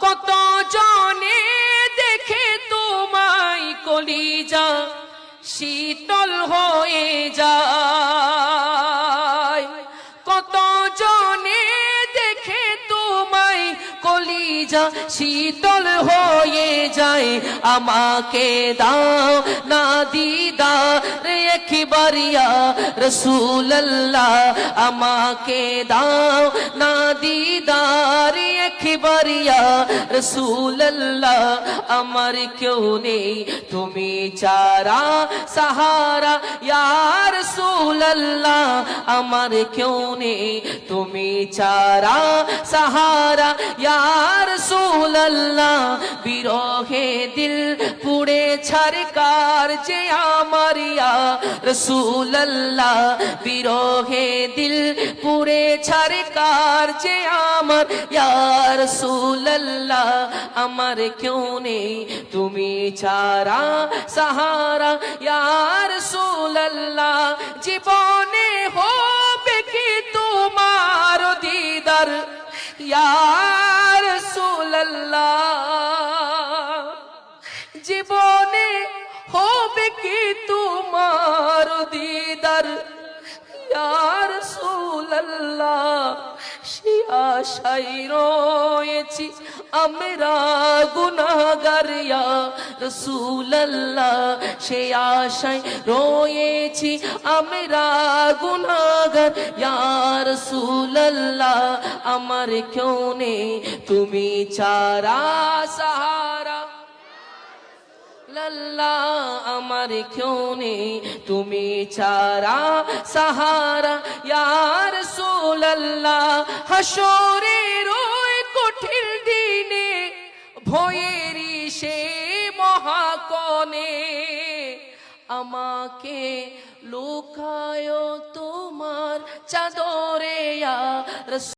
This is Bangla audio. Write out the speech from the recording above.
কত জনে দেখে তোমায় কলিজা শীতল হয়ে যায়। কত জনে দেখে তোমায় কলিজা শীতল হয়ে যায়। আমাকে দাও না দিদার একবার ইয়া রাসূলুল্লাহ, আমাকে দাও না দিদার একবার ইয়া রাসূলুল্লাহ। আমার কেউ নেই তুমি ছাড়া সাহারা ইয়া রাসূলুল্লাহ, আমার কেউ নেই তুমি ছাড়া সাহারা ইয়া রাসূলুল্লাহ। বিরহে দিল পুড়ে ছারকার যে আমার ইয়া রাসূলুল্লাহ, বিরহে দিল পুড়ে ছারকার যে আমার ইয়া রাসূলুল্লাহ। আমার কেউ নেই তুমি ছাড়া সাহারা ইয়া রাসূলুল্লাহ। জীবনে হবে কি তোমার দিদার ইয়া রাসূলুল্লাহ, জীবনে হবে কি তোমার দিদার ইয়া রাসূলুল্লাহ। সে আশায় রয়েছি আমরা গুনাহগার ইয়া রাসূলুল্লাহ, সে আশায় রয়েছি আমরা গুনাহগার ইয়া রাসূলুল্লাহ। আমার কেউ নেই তুমি ছাড়া সাহারা লাল্লাহ, আমার কেউ নেই তুমি ছাড়া সাহারা ইয়া রাসূলুল্লাহ। হাসরের ওই কঠিন দিনে ভয়েরই সে মহাকনে আমাকে লুকায়ো তোমার চাদরে ইয়া রাসূলুল্লাহ।